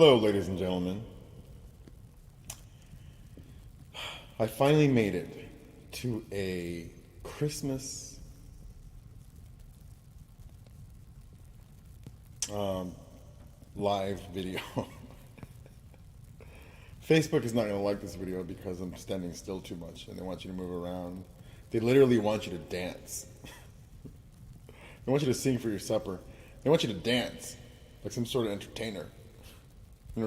Hello, ladies and gentlemen. I finally made it to a Christmas um, live video. Facebook is not going to like this video because I'm standing still too much and they want you to move around. They literally want you to dance. They want you to sing for your supper. They want you to dance like some sort of entertainer in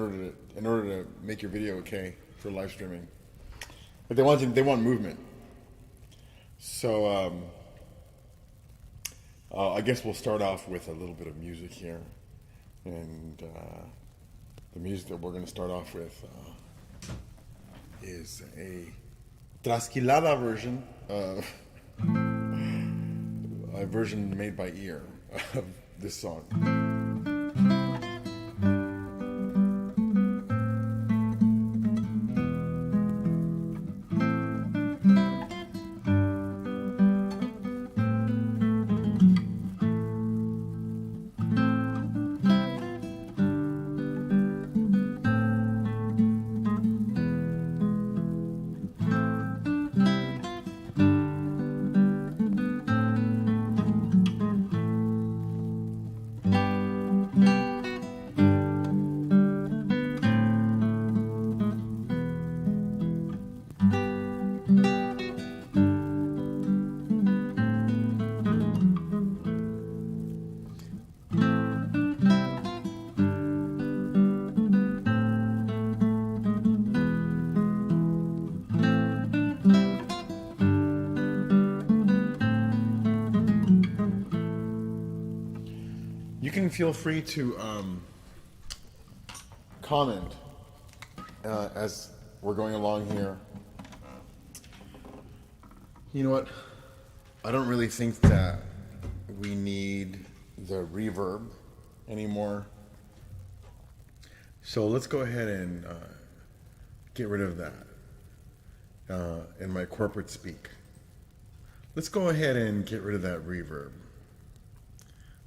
order to make your video okay for live streaming. But they want movement. So I guess we'll start off with a little bit of music here, and the music that we're going to start off with is a trasquilada version, a version made by ear of this song. You can feel free to comment as we're going along here. You know what? I don't really think that we need the reverb anymore. So let's go ahead and get rid of that in my corporate speak. Let's go ahead and get rid of that reverb,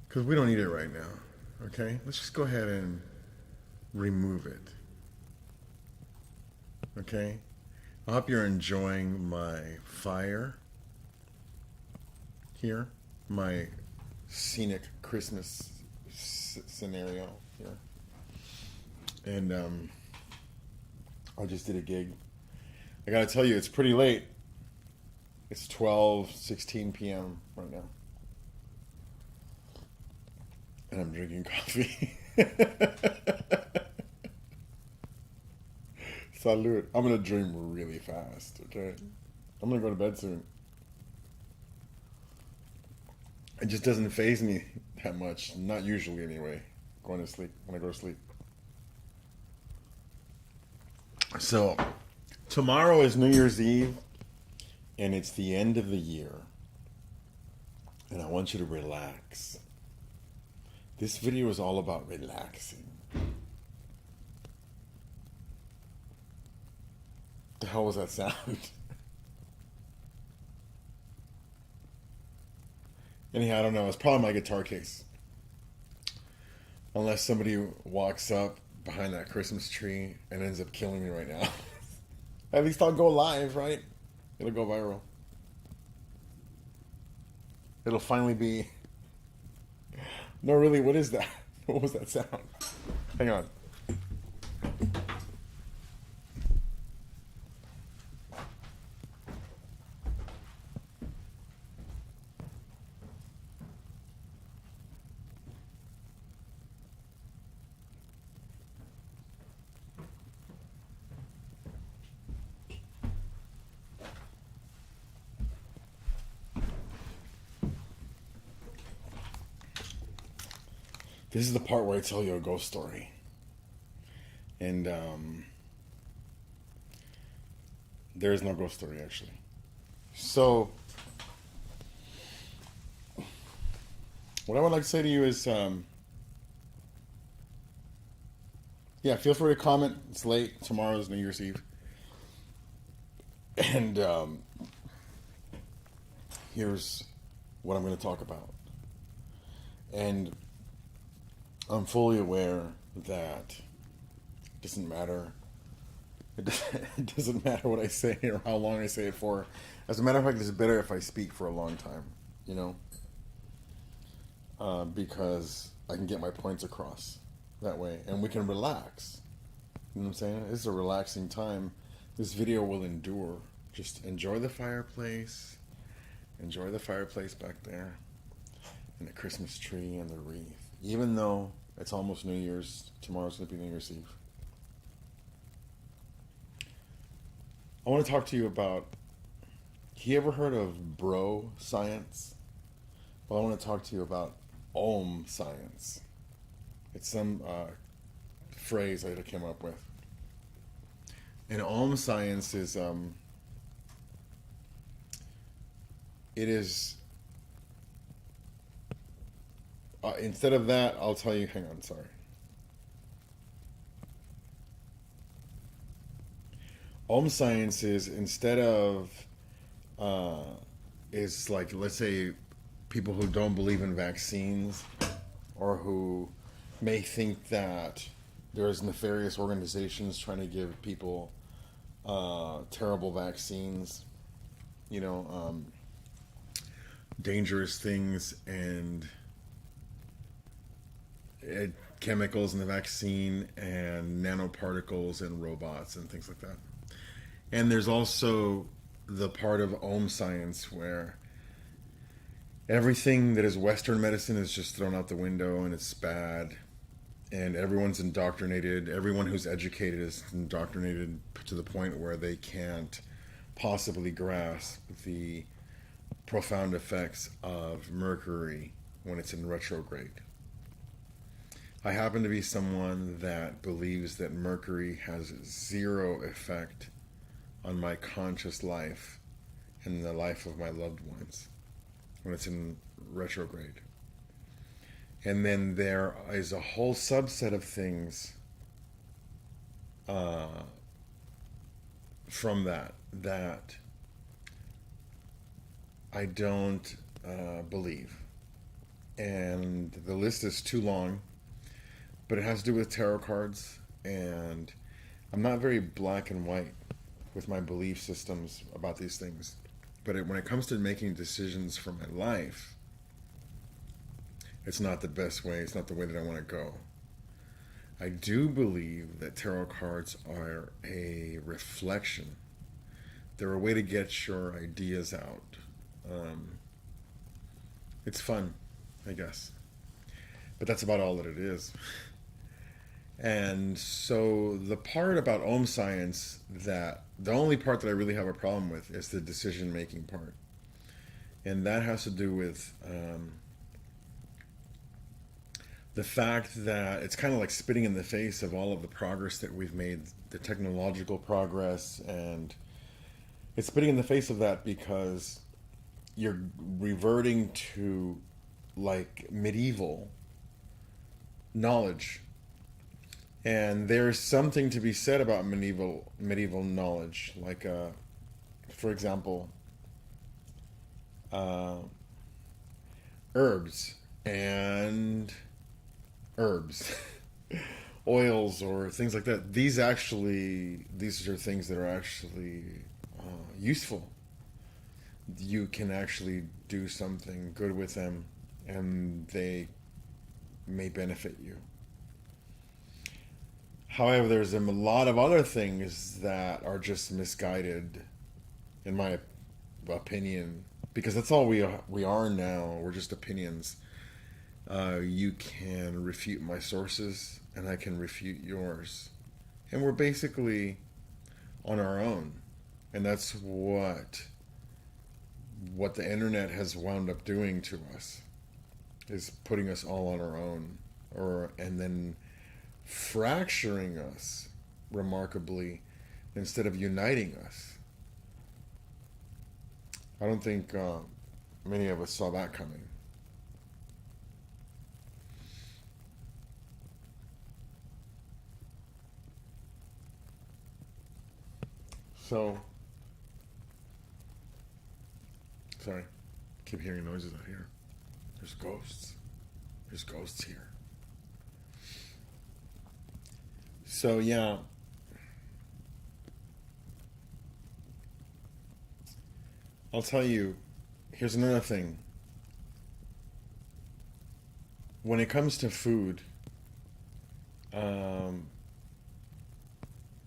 because we don't need it right now, okay? Let's just go ahead and remove it, okay? I hope you're enjoying my fire here, my scenic Christmas scenario here. And I just did a gig. I gotta tell you, it's pretty late. It's 12:16 p.m. right now. And I'm drinking coffee. Salud. I'm going to dream really fast, okay? I'm going to go to bed soon. It just doesn't faze me that much. Not usually, anyway. Going to sleep, when I go to sleep. So, tomorrow is New Year's Eve, and it's the end of the year. And I want you to relax. This video is all about relaxing. The hell was that sound? Anyhow, I don't know. It's probably my guitar case. Unless somebody walks up behind that Christmas tree and ends up killing me right now. At least I'll go live, right? It'll go viral. It'll finally be... No, really, what is that? What was that sound? Hang on. This is the part where I tell you a ghost story. And there is no ghost story, actually. So, what I would like to say to you is, yeah, feel free to comment. It's late. Tomorrow's New Year's Eve. And here's what I'm going to talk about. And I'm fully aware that Doesn't matter. It doesn't matter what I say or how long I say it for. As a matter of fact, it's better if I speak for a long time, you know, because I can get my points across that way, and we can relax. You know what I'm saying? This is a relaxing time. This video will endure. Just enjoy the fireplace. Enjoy the fireplace back there, and the Christmas tree and the wreath. Even though it's almost New Year's, tomorrow's going to be New Year's Eve. I want to talk to you about, you ever heard of bro science? Well, I want to talk to you about Om science. It's some phrase I came up with. And Om science is, it is, instead of that, I'll tell you, hang on, sorry. Om science is, instead of, is like, let's say, people who don't believe in vaccines or who may think that there's nefarious organizations trying to give people terrible vaccines, you know, dangerous things and chemicals in the vaccine and nanoparticles and robots and things like that. And there's also the part of Om science where everything that is Western medicine is just thrown out the window and it's bad. And everyone's indoctrinated. Everyone who's educated is indoctrinated to the point where they can't possibly grasp the profound effects of Mercury when it's in retrograde. I happen to be someone that believes that Mercury has zero effect on my conscious life and the life of my loved ones when it's in retrograde. And then there is a whole subset of things from that I don't believe. And the list is too long, but it has to do with tarot cards, and I'm not very black and white with my belief systems about these things. But when it comes to making decisions for my life, it's not the best way. It's not the way that I want to go. I do believe that tarot cards are a reflection. They're a way to get your ideas out. It's fun, I guess. But that's about all that it is. And so the part about Om science, that the only part that I really have a problem with is the decision-making part. And that has to do with the fact that it's kind of like spitting in the face of all of the progress that we've made, the technological progress, and it's spitting in the face of that because you're reverting to like medieval knowledge. And there's something to be said about medieval knowledge, like for example, herbs and herbs, oils or things like that. These are things that are actually useful. You can actually do something good with them, and they may benefit you. However, there's a lot of other things that are just misguided, in my opinion, because that's all we are now. We're just opinions. You can refute my sources, and I can refute yours. And we're basically on our own. And that's what the internet has wound up doing to us, is putting us all on our own, and then fracturing us remarkably instead of uniting us. I don't think many of us saw that coming. So, sorry, keep hearing noises out here. There's ghosts. There's ghosts here. So yeah, I'll tell you. Here's another thing. When it comes to food, um,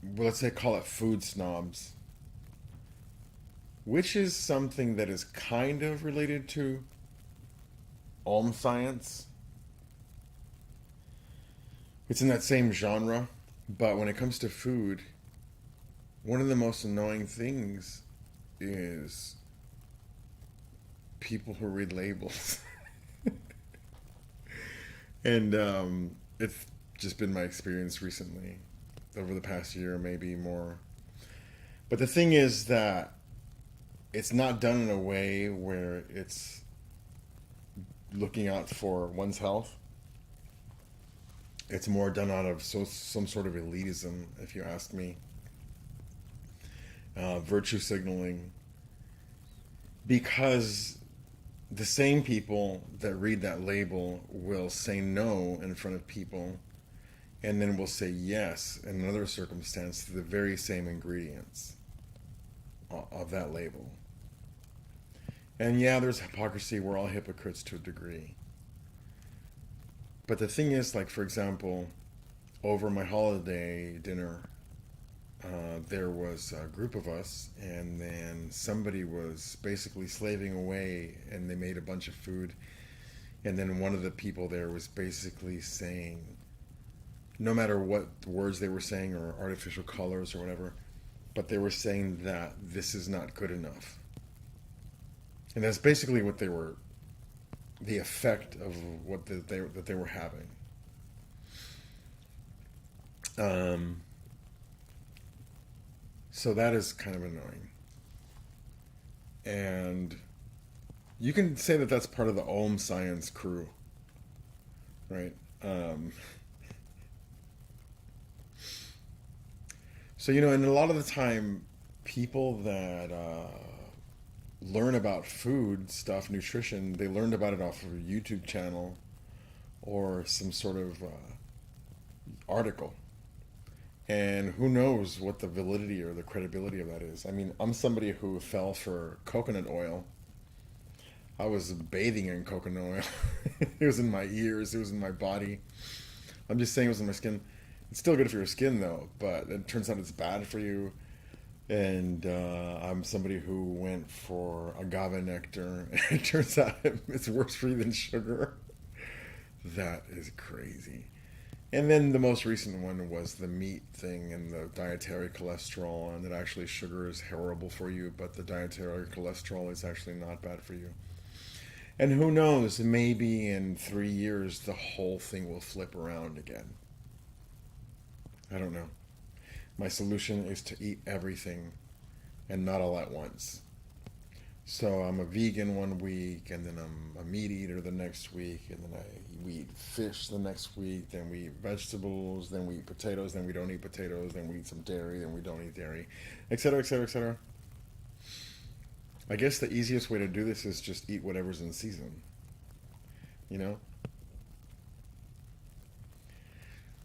well, let's say call it food snobs, which is something that is kind of related to Om science. It's in that same genre, but when it comes to food, one of the most annoying things is people who read labels. And it's just been my experience recently, over the past year, maybe more. But the thing is that it's not done in a way where it's looking out for one's health. It's more done out of some sort of elitism, if you ask me, virtue signaling, because the same people that read that label will say no in front of people and then will say yes in another circumstance to the very same ingredients of that label. And yeah, there's hypocrisy. We're all hypocrites to a degree. But the thing is, like, for example, over my holiday dinner, there was a group of us, and then somebody was basically slaving away, and they made a bunch of food. And then one of the people there was basically saying, no matter what words they were saying or artificial colors or whatever, but they were saying that this is not good enough. And that's basically what they were, the effect of what that they were having. Um, so that is kind of annoying. And you can say that that's part of the Om science crew, right? Um, so, and a lot of the time, people that learn about food stuff, nutrition, they learned about it off of a YouTube channel or some sort of article. And who knows what the validity or the credibility of that is. I mean, I'm somebody who fell for coconut oil. I was bathing in coconut oil. It was in my ears, it was in my body. I'm just saying it was in my skin. It's still good for your skin though, but it turns out it's bad for you. And I'm somebody who went for agave nectar. It turns out it's worse for you than sugar. That is crazy. And then the most recent one was the meat thing and the dietary cholesterol, and that actually sugar is horrible for you, but the dietary cholesterol is actually not bad for you. And who knows, maybe in 3 years the whole thing will flip around again. I don't know. My solution is to eat everything and not all at once. So I'm a vegan one week, and then I'm a meat eater the next week, and then we eat fish the next week, then we eat vegetables, then we eat potatoes, then we don't eat potatoes, then we eat some dairy, then we don't eat dairy, etc., etc., etc. I guess the easiest way to do this is just eat whatever's in season, you know?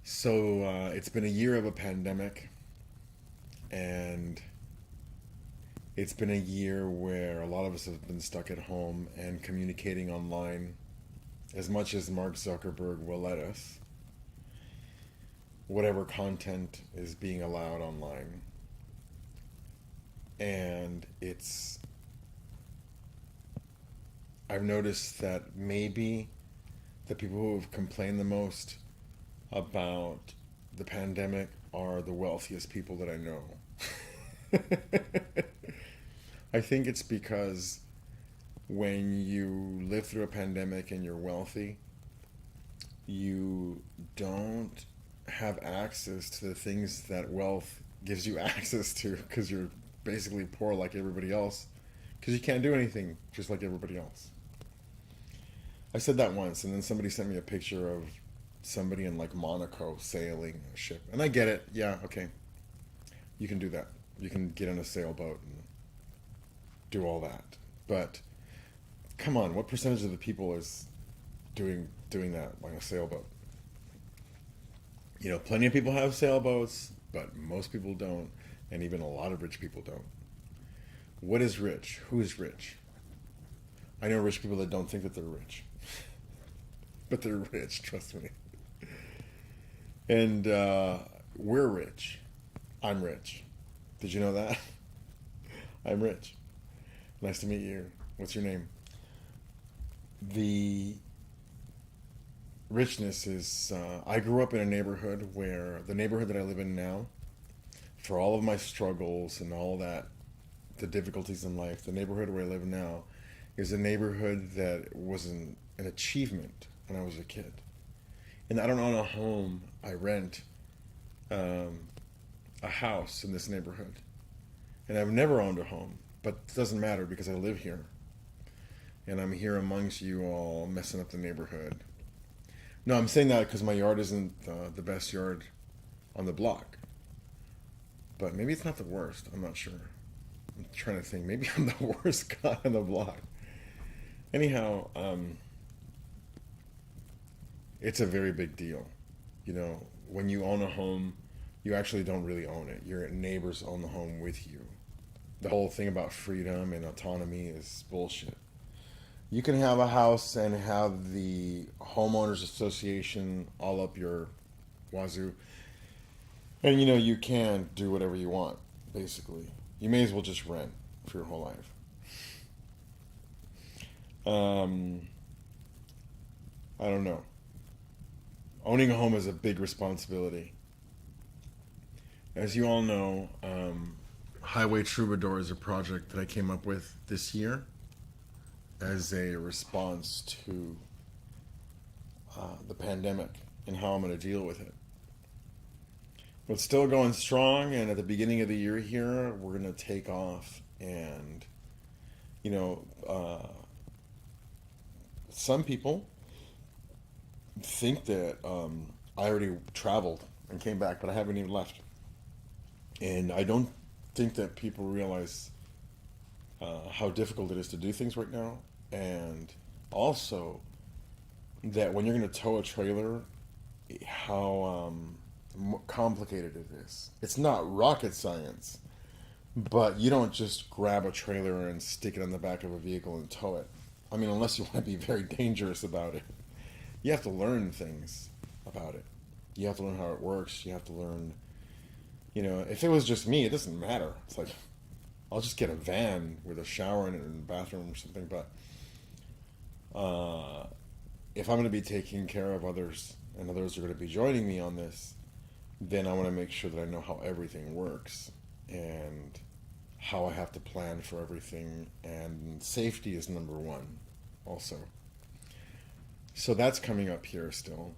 So it's been a year of a pandemic, and it's been a year where a lot of us have been stuck at home and communicating online as much as Mark Zuckerberg will let us. Whatever content is being allowed online. And I've noticed that maybe the people who have complained the most about the pandemic are the wealthiest people that I know. I think it's because when you live through a pandemic and you're wealthy, you don't have access to the things that wealth gives you access to, because you're basically poor like everybody else, because you can't do anything just like everybody else. I said that once, and then somebody sent me a picture of somebody in like Monaco sailing a ship. And I get it. Yeah, okay. You can do that. You can get on a sailboat and do all that. But come on, what percentage of the people is doing that on a sailboat? Plenty of people have sailboats, but most people don't, and even a lot of rich people don't. What is rich? Who is rich? I know rich people that don't think that they're rich, but they're rich, trust me. And we're rich. I'm rich. Did you know that? I'm rich. Nice to meet you. What's your name? The richness is, I grew up in a neighborhood where, the neighborhood that I live in now, for all of my struggles and all that, the difficulties in life, the neighborhood where I live now is a neighborhood that was an achievement when I was a kid. And I don't own a home, I rent um, a house in this neighborhood. And I've never owned a home, but it doesn't matter because I live here. And I'm here amongst you all messing up the neighborhood. No, I'm saying that because my yard isn't the best yard on the block. But maybe it's not the worst. I'm not sure. I'm trying to think. Maybe I'm the worst guy on the block. Anyhow, it's a very big deal. When you own a home, you actually don't really own it. Your neighbors own the home with you. The whole thing about freedom and autonomy is bullshit. You can have a house and have the homeowners association all up your wazoo, and you can do whatever you want. Basically, you may as well just rent for your whole life. I don't know. Owning a home is a big responsibility. As you all know, Highway Troubadour is a project that I came up with this year as a response to the pandemic and how I'm going to deal with it. But still going strong, and at the beginning of the year here, we're going to take off. And, some people think that I already traveled and came back, but I haven't even left. And I don't think that people realize how difficult it is to do things right now, and also that when you're going to tow a trailer, how complicated it is. It's not rocket science, but you don't just grab a trailer and stick it on the back of a vehicle and tow it. I mean, unless you want to be very dangerous about it. You have to learn things about it. You have to learn how it works. You have to learn, if it was just me, it doesn't matter. It's like, I'll just get a van with a shower in it and a bathroom or something. But if I'm going to be taking care of others and others are going to be joining me on this, then I want to make sure that I know how everything works and how I have to plan for everything. And safety is number one also. So that's coming up here still.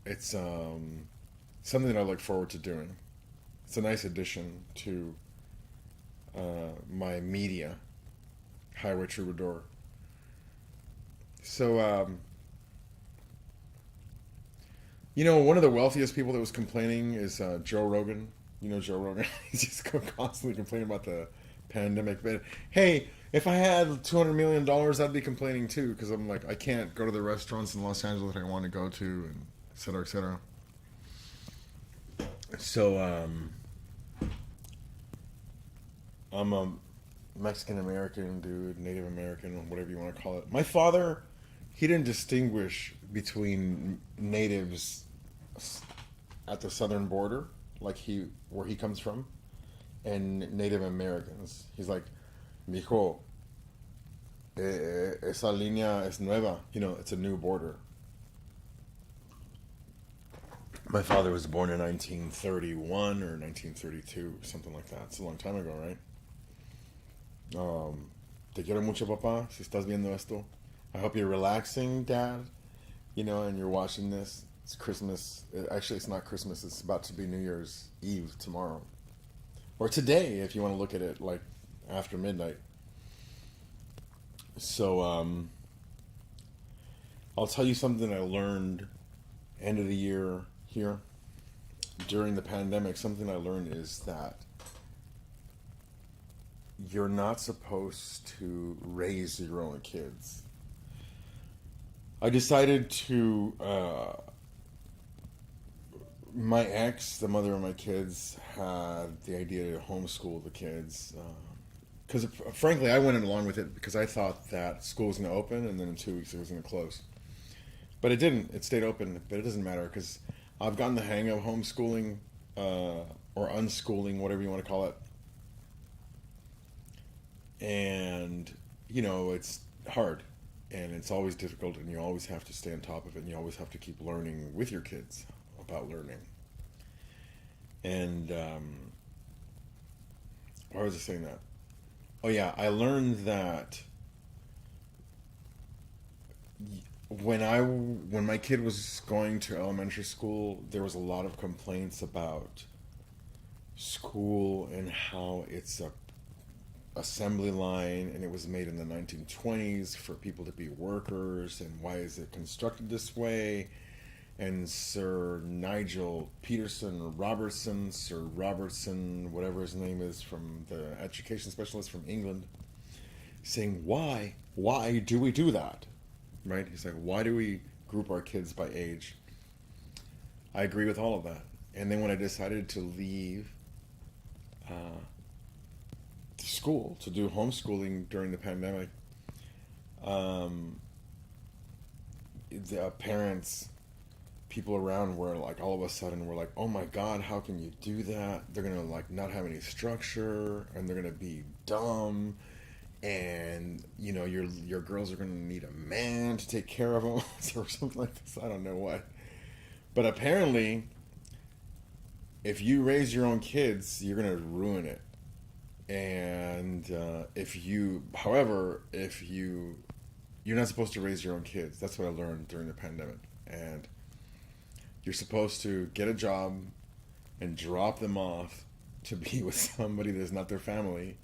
It's something that I look forward to doing. It's a nice addition to my media, Highway Troubadour. So, one of the wealthiest people that was complaining is Joe Rogan. Joe Rogan. He's just constantly complaining about the pandemic. But hey, if I had $200 million, I'd be complaining too, because I'm like, I can't go to the restaurants in Los Angeles that I want to go to, and et cetera, et cetera. So, I'm a Mexican American dude, Native American, whatever you want to call it. My father, he didn't distinguish between natives at the southern border, where he comes from, and Native Americans. He's like, mijo, esa línea es nueva. It's a new border. My father was born in 1931 or 1932, something like that. It's a long time ago, right? Te quiero mucho, papá. Si estás viendo esto, I hope you're relaxing, Dad. And you're watching this. It's Christmas. Actually, it's not Christmas. It's about to be New Year's Eve tomorrow, or today, if you want to look at it like after midnight. So, I'll tell you something I learned end of the year here during the pandemic. Something I learned is that you're not supposed to raise your own kids. I decided to my ex, the mother of my kids, had the idea to homeschool the kids. Because frankly, I went along with it because I thought that school was going to open and then in 2 weeks it was going to close. But it didn't. It stayed open. But it doesn't matter because I've gotten the hang of homeschooling or unschooling, whatever you want to call it. And, it's hard and it's always difficult and you always have to stay on top of it and you always have to keep learning with your kids about learning. And why was I saying that? Oh yeah, I learned that when my kid was going to elementary school, there was a lot of complaints about school and how it's a assembly line and it was made in the 1920s for people to be workers and why is it constructed this way. And Sir Nigel Peterson or Robertson, Sir Robertson, whatever his name is, from the education specialist from England, saying, why do we do that? Right? He's like, why do we group our kids by age? I agree with all of that. And then when I decided to leave school to do homeschooling during the pandemic, the parents, people around were like, all of a sudden were like, oh my god, how can you do that? They're gonna like not have any structure and they're gonna be dumb, and your girls are gonna need a man to take care of them or something like this. I don't know what, but apparently if you raise your own kids you're gonna ruin it. And you're not supposed to raise your own kids. That's what I learned during the pandemic. And you're supposed to get a job and drop them off to be with somebody that's not their family,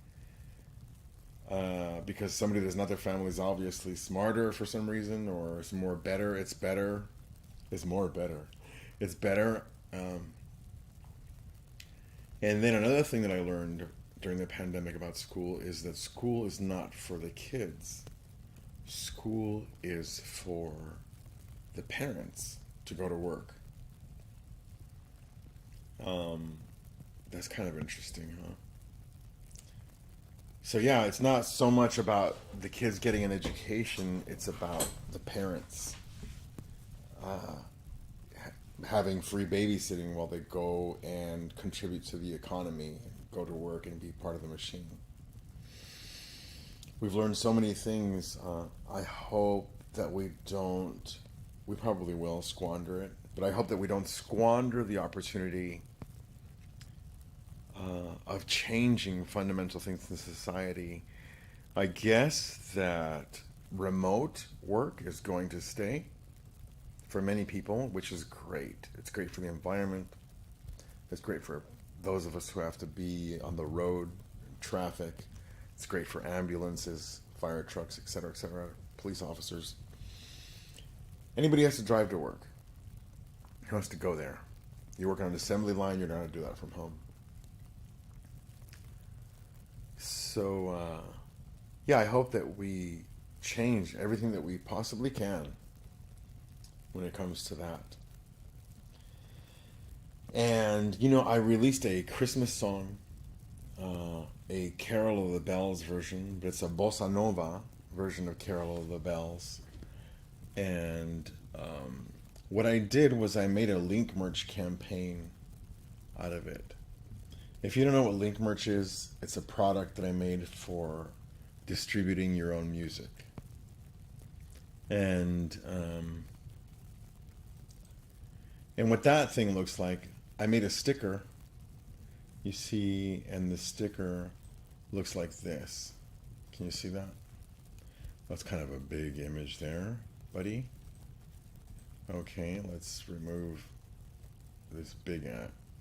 because somebody that's not their family is obviously smarter for some reason, or it's more better. It's better. It's more better. It's better. And then another thing that I learned during the pandemic about school is that school is not for the kids. School is for the parents to go to work. That's kind of interesting, huh? So yeah, it's not so much about the kids getting an education, it's about the parents having free babysitting while they go and contribute to the economy, go to work and be part of the machine. We've learned so many things. I hope that we probably will squander it, but I hope that we don't squander the opportunity of changing fundamental things in society. I guess that remote work is going to stay for many people, which is great. It's great for the environment. It's great for those of us who have to be on the road, traffic. It's great for ambulances, fire trucks, etc., police officers. Anybody has to drive to work, who has to go there. You work on an assembly line, you're not going to do that from home. So, yeah, I hope that we change everything that we possibly can when it comes to that. And, I released a Christmas song, a Carol of the Bells version, but it's a bossa nova version of Carol of the Bells. And what I did was I made a link merch campaign out of it. If you don't know what link merch is, it's a product that I made for distributing your own music. And what that thing looks like, I made a sticker, you see, and the sticker looks like this. Can you see that? That's kind of a big image there, buddy. Okay, let's remove this big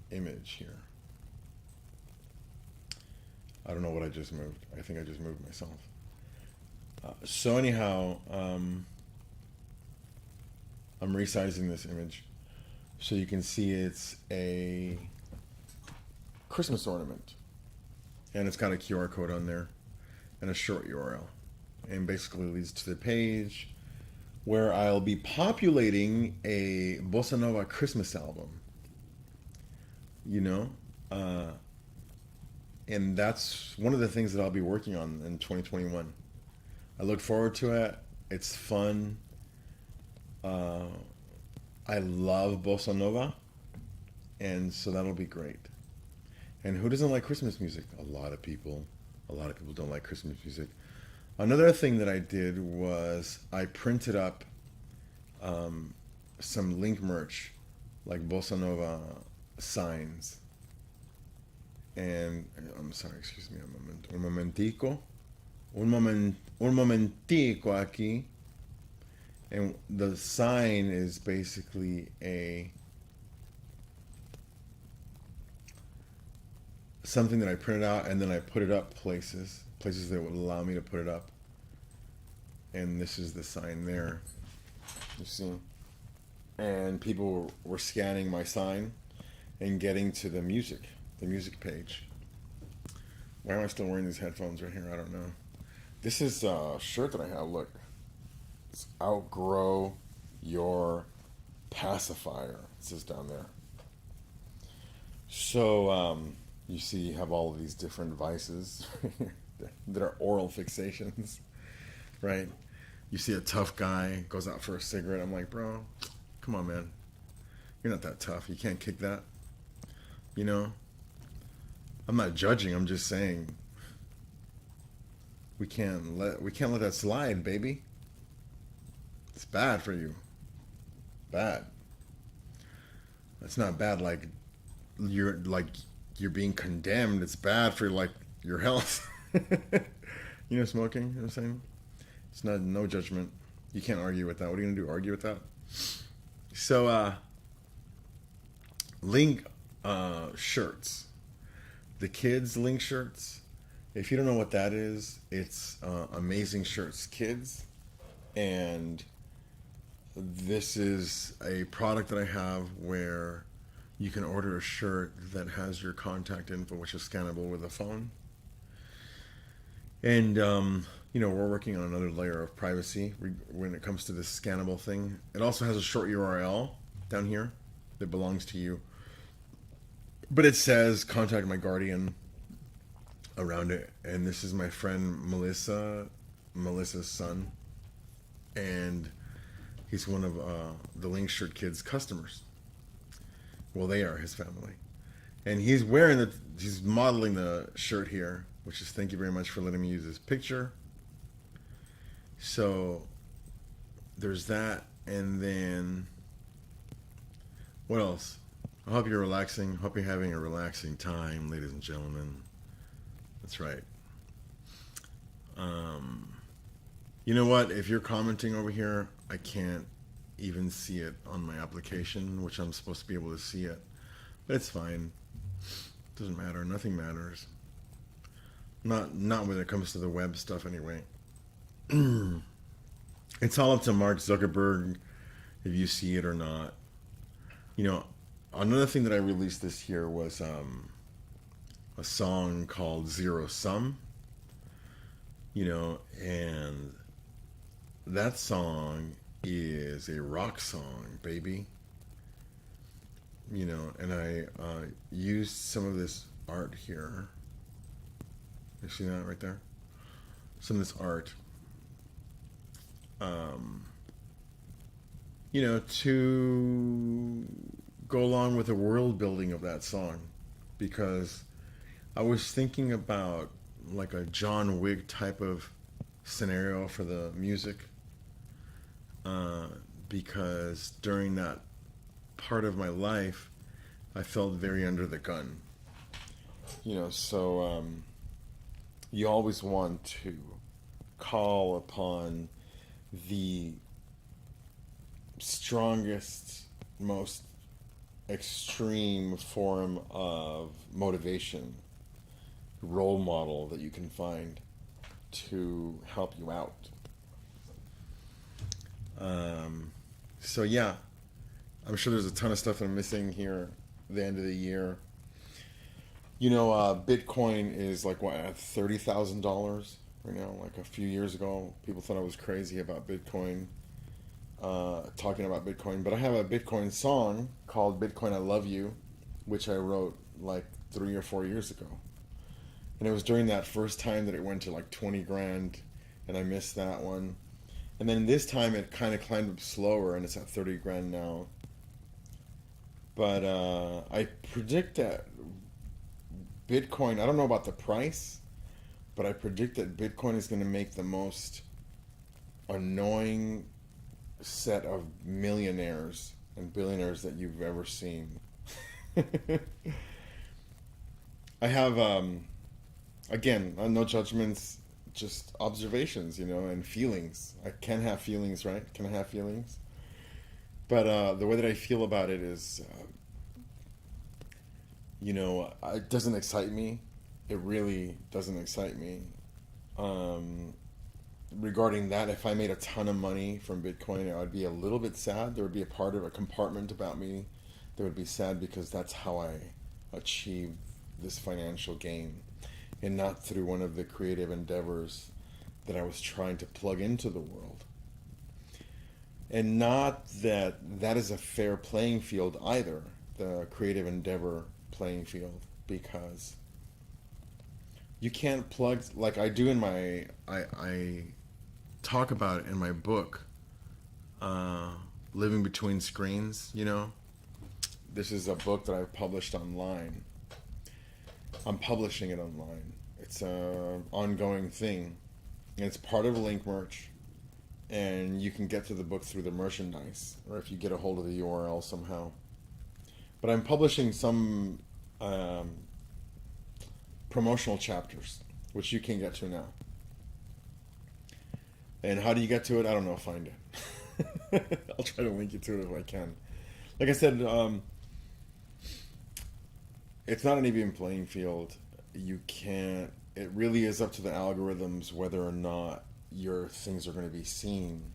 image here. I don't know what I just moved. I think I just moved myself. So anyhow, I'm resizing this image so you can see it's a Christmas ornament. And it's got a QR code on there and a short URL. And basically leads to the page where I'll be populating a Bossa Nova Christmas album. you know? Uh, and that's one of the things that I'll be working on in 2021. I look forward to it. It's fun. Uh, I love bossa nova, and so that'll be great. And who doesn't like Christmas music? A lot of people. A lot of people don't like Christmas music. Another thing that I did was I printed up um, some link merch, like bossa nova signs. And I'm sorry, excuse me a moment. Un momentico. Un momentico aquí. And the sign is basically a something that I printed out and then I put it up places that would allow me to put it up. And this is the sign there. You see? And people were scanning my sign and getting to the music page. Why am I still wearing these headphones right here? I don't know. This is a shirt that I have. Look, it's outgrow your pacifier. It says down there. So you see, you have all of these different vices that are oral fixations, right? You see a tough guy goes out for a cigarette. I'm like, bro, come on, man. You're not that tough. You can't kick that. You know, I'm not judging. I'm just saying we can't let that slide, baby. It's bad for you. Bad. It's not bad like you're being condemned. It's bad for like your health. You know, smoking. You know what I'm saying? It's not no judgment. You can't argue with that. What are you gonna do? Argue with that? So link shirts. The kids link shirts. If you don't know what that is, it's Amazing Shirts Kids, and this is a product that I have where you can order a shirt that has your contact info, which is scannable with a phone. And you know, we're working on another layer of privacy when it comes to this scannable thing. It also has a short URL down here that belongs to you, but it says contact my guardian around it. And this is my friend Melissa's son, and he's one of the Link Shirt Kids customers. Well, they are his family, and he's modeling the shirt here, which is thank you very much for letting me use this picture. So there's that, and then what else? I hope you're relaxing. Hope you're having a relaxing time, ladies and gentlemen. That's right. Um, you know what? If you're commenting over here, I can't even see it on my application, which I'm supposed to be able to see it. But it's fine. Doesn't matter. Nothing matters. Not when it comes to the web stuff anyway. It's all up to Mark Zuckerberg if you see it or not. You know, another thing that I released this year was a song called Zero Sum. You know, and that song is a rock song, baby. You know, and I used some of this art here. You see that right there? Some of this art. You know, to go along with the world building of that song, because I was thinking about like a John Wick type of scenario for the music, because during that part of my life, I felt very under the gun. You know, so you always want to call upon the strongest, most extreme form of motivation, role model that you can find to help you out. So yeah, I'm sure there's a ton of stuff that I'm missing here at the end of the year. You know, Bitcoin is like what, at $30,000 right now. Like a few years ago, people thought I was crazy about Bitcoin, talking about Bitcoin. But I have a Bitcoin song called "Bitcoin I Love You," which I wrote like 3 or 4 years ago. And it was during that first time that it went to like 20 grand, and I missed that one. And then this time it kind of climbed up slower, and it's at 30 grand now. But I predict that Bitcoin, I don't know about the price, but I predict that Bitcoin is going to make the most annoying set of millionaires and billionaires that you've ever seen. I have, again, no judgments, just observations, and feelings. I can have feelings, right? Can I have feelings? But the way that I feel about it is, it doesn't excite me. It really doesn't excite me. Regarding that, if I made a ton of money from Bitcoin, I would be a little bit sad. There would be a part of a compartment about me that would be sad because that's how I achieved this financial gain, and not through one of the creative endeavors that I was trying to plug into the world. And not that that is a fair playing field either, the creative endeavor playing field, because you can't plug, like I do in I talk about it in my book, Living Between Screens. This is a book that I published online. I'm publishing it online. It's an ongoing thing. And it's part of Link Merch. And you can get to the book through the merchandise, or if you get a hold of the URL somehow. But I'm publishing some promotional chapters, which you can get to now. And how do you get to it? I don't know. Find it. I'll try to link you to it if I can. Like I said, it's not an even playing field. You can't. It really is up to the algorithms whether or not your things are going to be seen,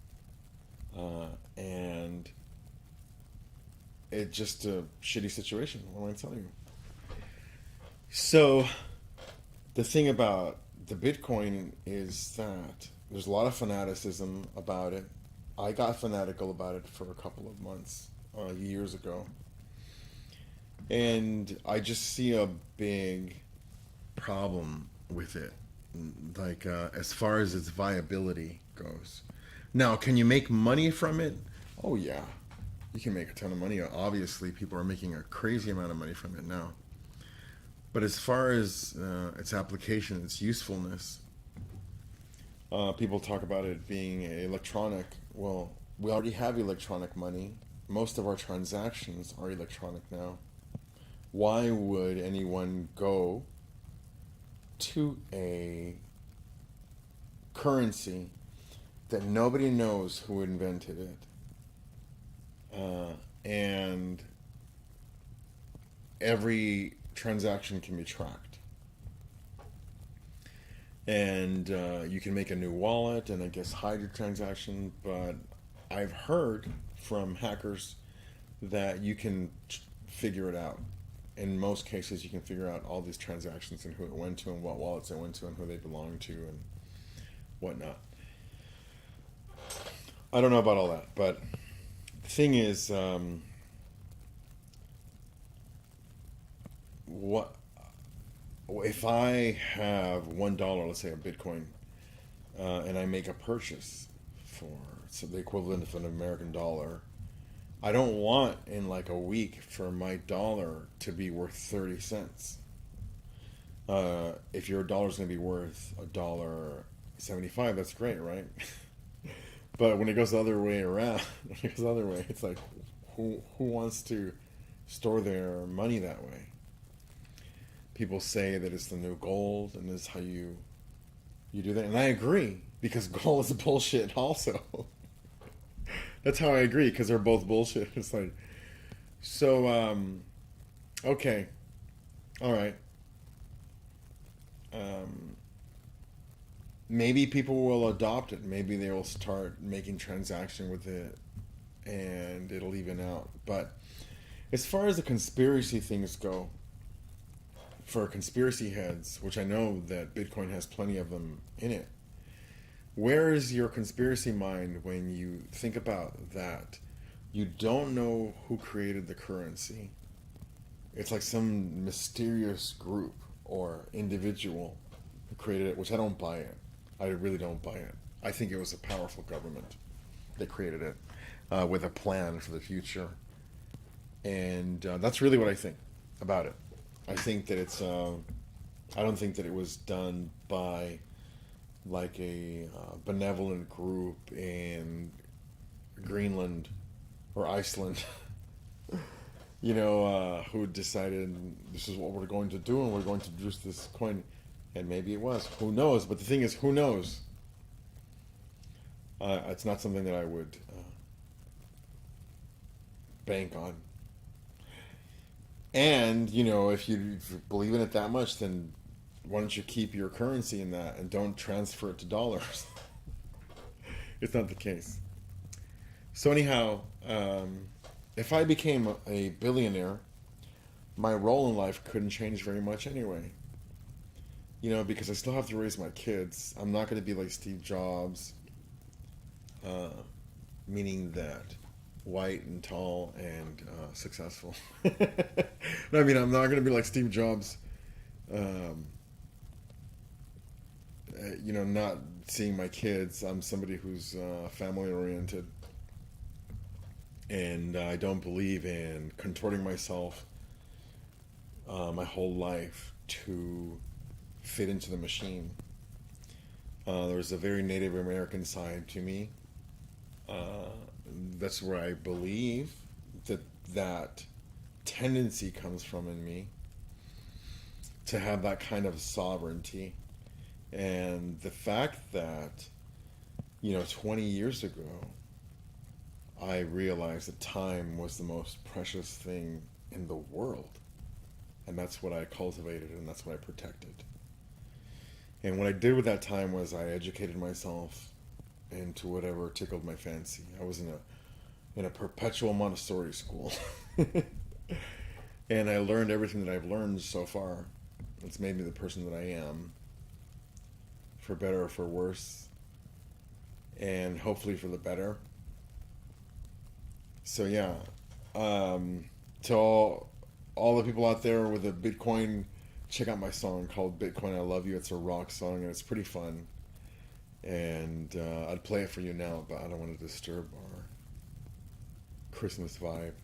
and it's just a shitty situation. What am I telling you? So, the thing about the Bitcoin is that there's a lot of fanaticism about it. I got fanatical about it for a couple of months, years ago. And I just see a big problem with it, like as far as its viability goes. Now, can you make money from it? Oh, yeah. You can make a ton of money. Obviously, people are making a crazy amount of money from it now. But as far as its application, its usefulness, people talk about it being electronic. Well, we already have electronic money. Most of our transactions are electronic now. Why would anyone go to a currency that nobody knows who invented it, and every transaction can be tracked, and you can make a new wallet and I guess hide your transaction? But I've heard from hackers that you can figure it out. In most cases, you can figure out all these transactions and who it went to and what wallets it went to and who they belong to and whatnot. I don't know about all that, but the thing is, what if I have $1, let's say a Bitcoin, and I make a purchase for the equivalent of an American dollar? I don't want in like a week for my dollar to be worth 30 cents. If your dollar's going to be worth $1.75, that's great, right? But when it goes the other way around, when it goes the other way, it's like, who wants to store their money that way? People say that it's the new gold, and this is how you do that, and I agree, because gold is bullshit also. That's how I agree, because they're both bullshit. It's like, so, okay, all right. Maybe people will adopt it. Maybe they will start making transaction with it, and it'll even out. But as far as the conspiracy things go, for conspiracy heads, which I know that Bitcoin has plenty of them in it, where is your conspiracy mind when you think about that? You don't know who created the currency. It's like some mysterious group or individual who created it, which I don't buy it. I really don't buy it. I think it was a powerful government that created it with a plan for the future. And that's really what I think about it. I think that I don't think that it was done by like a benevolent group in Greenland or Iceland, who decided this is what we're going to do and we're going to produce this coin. And maybe it was. Who knows? But the thing is, who knows? It's not something that I would bank on. And, if you believe in it that much, then why don't you keep your currency in that and don't transfer it to dollars? It's not the case. So anyhow, if I became a billionaire, my role in life couldn't change very much anyway. Because I still have to raise my kids. I'm not going to be like Steve Jobs, meaning that white and tall and successful. No, I mean, I'm not going to be like Steve Jobs, not seeing my kids. I'm somebody who's family oriented. And I don't believe in contorting myself my whole life to fit into the machine. There's a very Native American side to me. That's where I believe that tendency comes from in me to have that kind of sovereignty. And the fact that, 20 years ago, I realized that time was the most precious thing in the world. And that's what I cultivated and that's what I protected. And what I did with that time was I educated myself into whatever tickled my fancy. I was in a perpetual Montessori school. And I learned everything that I've learned so far. It's made me the person that I am, for better or for worse, and hopefully for the better. So yeah, to all the people out there with a Bitcoin, check out my song called Bitcoin I Love You. It's a rock song and it's pretty fun. And I'd play it for you now, but I don't want to disturb our Christmas vibe.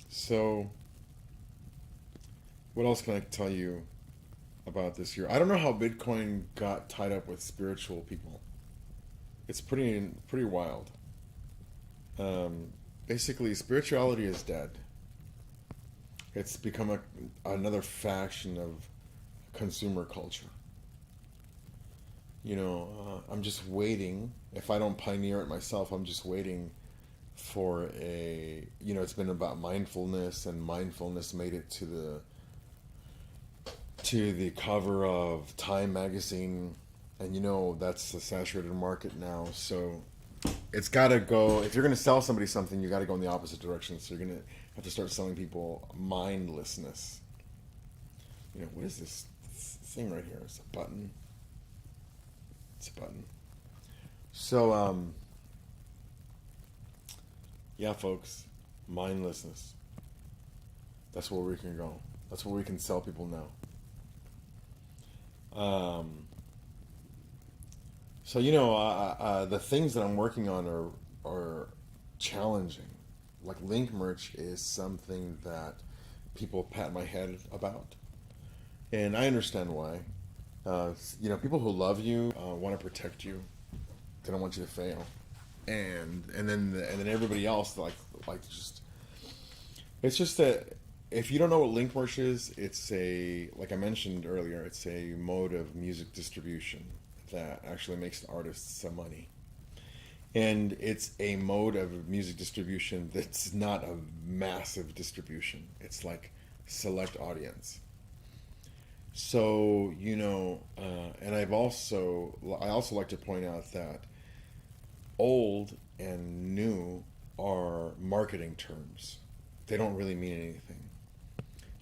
So, what else can I tell you about this year? I don't know how Bitcoin got tied up with spiritual people. It's pretty wild. Basically, spirituality is dead. It's become another faction of consumer culture. I'm just waiting. If I don't pioneer it myself, I'm just waiting for it's been about mindfulness, and mindfulness made it to the cover of Time magazine, and that's a saturated market now. So it's got to go. If you're going to sell somebody something, you got to go in the opposite direction. So you're going to have to start selling people mindlessness. What is this thing right here? It's a button. It's a button. So, yeah, folks, mindlessness. That's where we can go. That's where we can sell people now. So the things that I'm working on are challenging. Like link merch is something that people pat my head about, and I understand why. People who love you want to protect you. They don't want you to fail, and then everybody else it's just that if you don't know what link merch is, it's like I mentioned earlier, it's a mode of music distribution that actually makes artists some money. And it's a mode of music distribution that's not a massive distribution. It's like select audience. So, and I also like to point out that old and new are marketing terms. They don't really mean anything.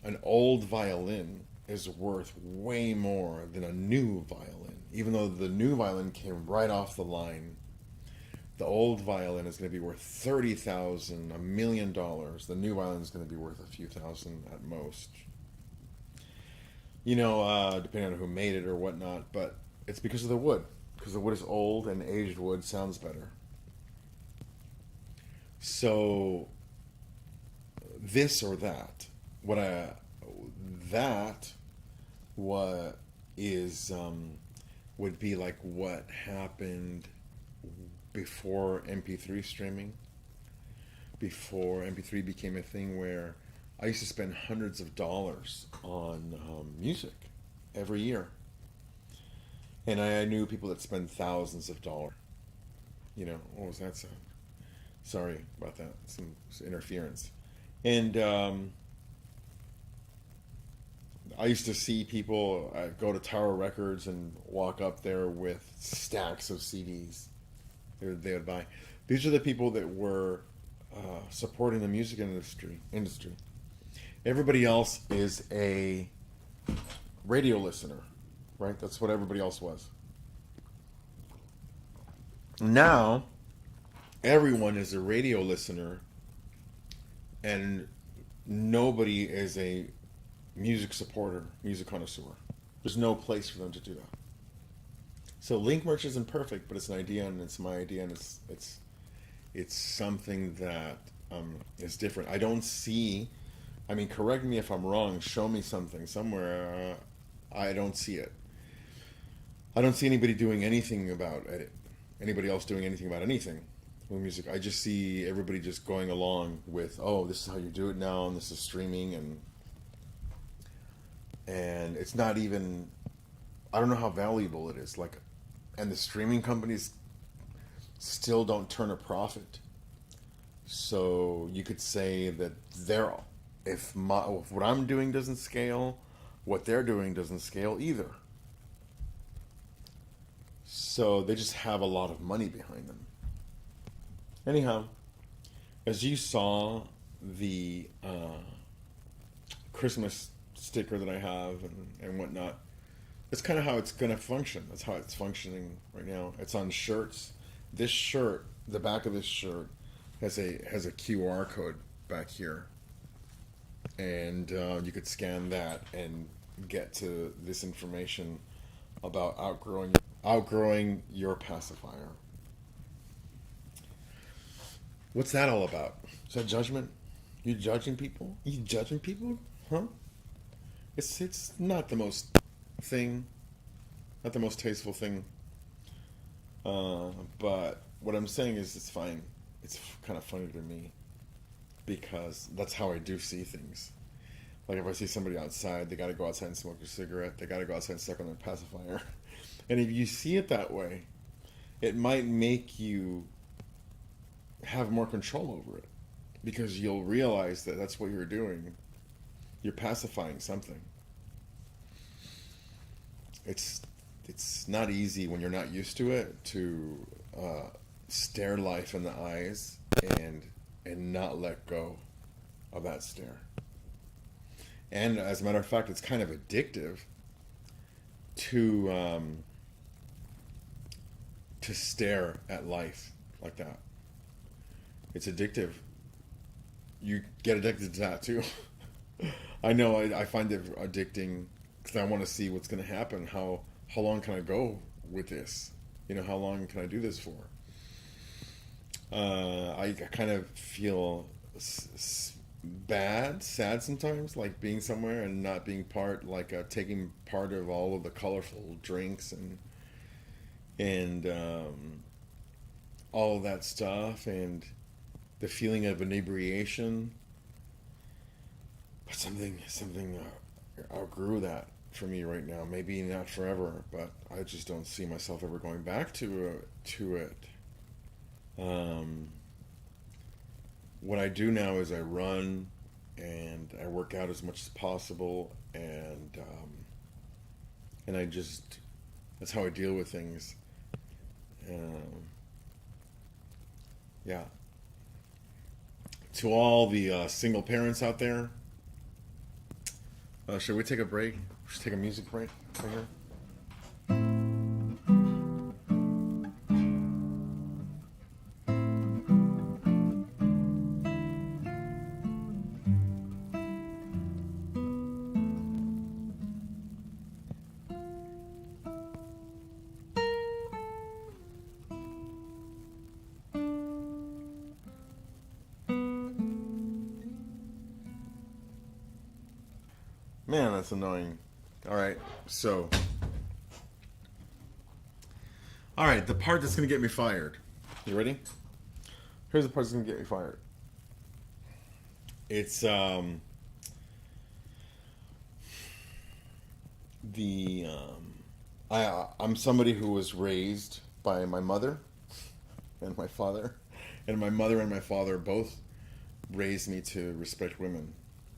An old violin is worth way more than a new violin. Even though the new violin came right off the line, The old violin is going to be worth 30,000, $1 million. The new violin is going to be worth a few thousand at most. Depending on who made it or whatnot, but it's because of the wood. Because the wood is old and aged wood sounds better. So, this or that, what is, would be like what happened before MP3 streaming, before MP3 became a thing where I used to spend hundreds of dollars on music every year. And I knew people that spend thousands of dollars. What was that sound? Sorry about that. Some interference. And I used to see people go to Tower Records and walk up there with stacks of CDs they would buy. These are the people that were supporting the music industry. Everybody else is a radio listener, right? That's what everybody else was. Now, everyone is a radio listener, and nobody is a music supporter, music connoisseur. There's no place for them to do that. So Link Merch isn't perfect, but it's an idea, and it's my idea, and it's something that is different. I don't see. I mean, correct me if I'm wrong. Show me something somewhere. I don't see it. I don't see anybody doing anything about it. Anybody else doing anything about anything with music. I just see everybody just going along with, oh, this is how you do it now, and this is streaming, and it's not even. I don't know how valuable it is. And the streaming companies still don't turn a profit. So you could say that if what I'm doing doesn't scale, what they're doing doesn't scale either. So they just have a lot of money behind them. Anyhow, as you saw the Christmas sticker that I have and whatnot, that's kind of how it's going to function. That's how it's functioning right now. It's on shirts. This shirt, the back of this shirt, has a QR code back here, and you could scan that and get to this information about outgrowing your pacifier. What's that all about? Is that judgment? You judging people? You judging people? Huh? It's not the most tasteful thing. But what I'm saying is it's fine. It's kind of funny to me because that's how I do see things. Like if I see somebody outside, they got to go outside and smoke a cigarette. They got to go outside and suck on their pacifier. And if you see it that way, it might make you have more control over it because you'll realize that that's what you're doing. You're pacifying something. It's not easy when you're not used to it to stare life in the eyes and not let go of that stare. And as a matter of fact, it's kind of addictive to stare at life like that. It's addictive. You get addicted to that too. I know I find it addicting because I want to see what's going to happen. How long can I go with this? How long can I do this for? I kind of feel sad sometimes, like being somewhere and not being taking part of all of the colorful drinks and all of that stuff and the feeling of inebriation. But something outgrew that for me right now. Maybe not forever, but I just don't see myself ever going back to it. What I do now is I run and I work out as much as possible, and that's how I deal with things. Yeah. To all the single parents out there, should we take a break? Should we take a music break right here? Man, that's annoying. All right, so, all right, the part that's gonna get me fired. You ready? Here's the part that's gonna get me fired. It's the I'm somebody who was raised by my mother and my father, and my mother and my father both raised me to respect women.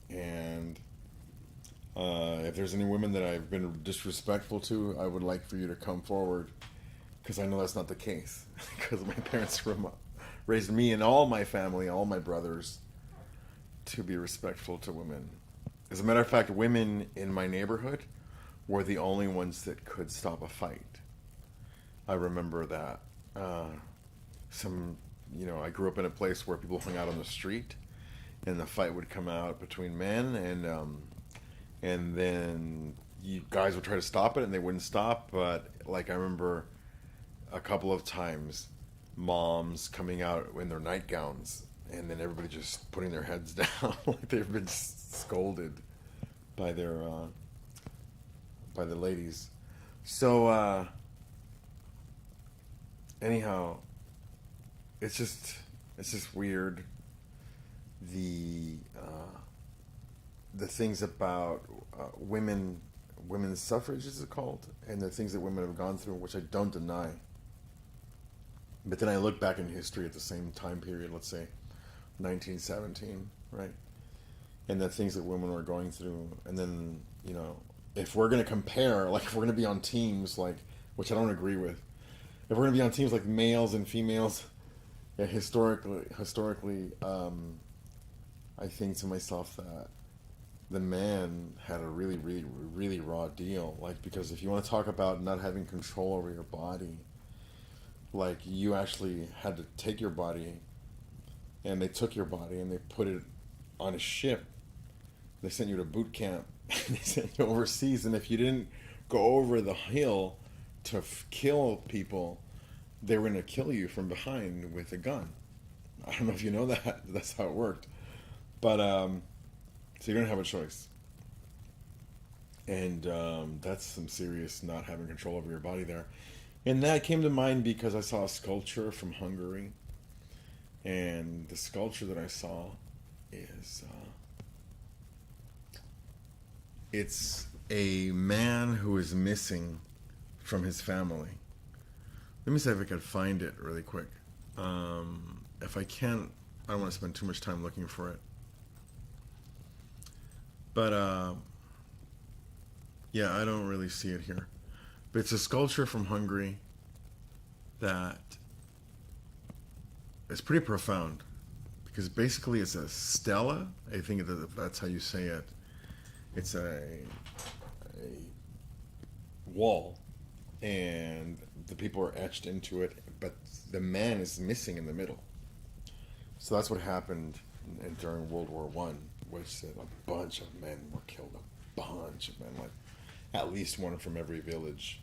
And if there's any women that I've been disrespectful to, I would like for you to come forward, because I know that's not the case. Because my parents raised me and all my family, all my brothers, to be respectful to women. As a matter of fact, women in my neighborhood were the only ones that could stop a fight. I remember that. I grew up in a place where people hung out on the street, and the fight would come out between men, and then you guys would try to stop it, and they wouldn't stop. But like I remember a couple of times, moms coming out in their nightgowns, and then everybody just putting their heads down like they've been scolded by by the ladies. So anyhow, it's just weird, the things about women's suffrage, is it called, and the things that women have gone through, which I don't deny. But then I look back in history at the same time period, let's say 1917, right? And the things that women were going through. And then, if we're going to compare, like if we're going to be on teams, like, which I don't agree with, if we're going to be on teams like males and females, yeah, historically, I think to myself that the man had a really, really, really raw deal. Like, because if you want to talk about not having control over your body, like, you actually had to take your body, and they took your body and they put it on a ship. They sent you to boot camp. They sent you overseas, and if you didn't go over the hill to kill people, they were going to kill you from behind with a gun. I don't know if you know that. That's how it worked. But so you don't have a choice. And that's some serious not having control over your body there. And that came to mind because I saw a sculpture from Hungary. And the sculpture that I saw is it's a man who is missing from his family. Let me see if I can find it really quick. If I can't, I don't want to spend too much time looking for it. But yeah, I don't really see it here. But it's a sculpture from Hungary that is pretty profound, because basically it's a stela. I think that's how you say it. It's a wall, and the people are etched into it, but the man is missing in the middle. So that's what happened during World War I, which a bunch of men were killed. A bunch of men, like at least one from every village,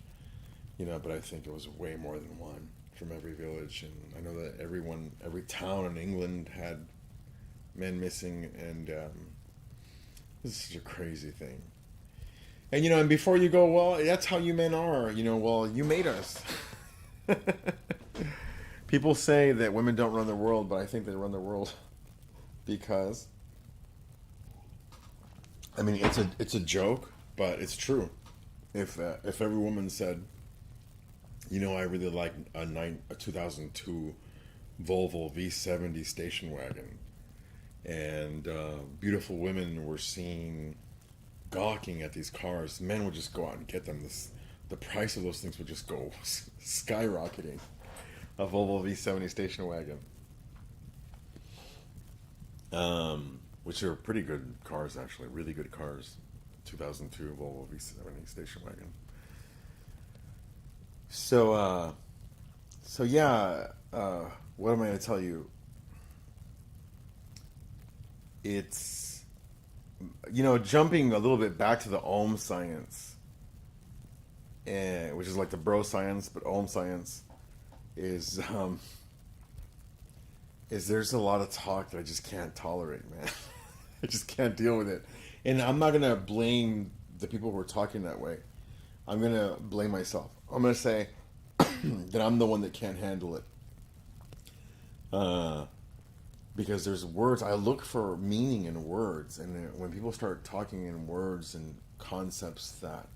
but I think it was way more than one from every village. And I know that every town in England had men missing, and this is such a crazy thing. And and before you go, well, that's how you men are, well, you made us. People say that women don't run the world, but I think they run the world because, I mean, it's a joke, but it's true. If every woman said, I really like a 2002 Volvo V70 station wagon, and beautiful women were seen gawking at these cars, men would just go out and get them. The price of those things would just go skyrocketing. A Volvo V70 station wagon, which are pretty good cars, actually, really good cars. 2002 Volvo V70 station wagon. So yeah, what am I going to tell you? It's, jumping a little bit back to the Ohm science, which is like the bro science, but Ohm science is there's a lot of talk that I just can't tolerate, man. I just can't deal with it. And I'm not gonna blame the people who are talking that way. I'm gonna blame myself. I'm gonna say that I'm the one that can't handle it. Uh, because there's words. I look for meaning in words, and when people start talking in words and concepts that,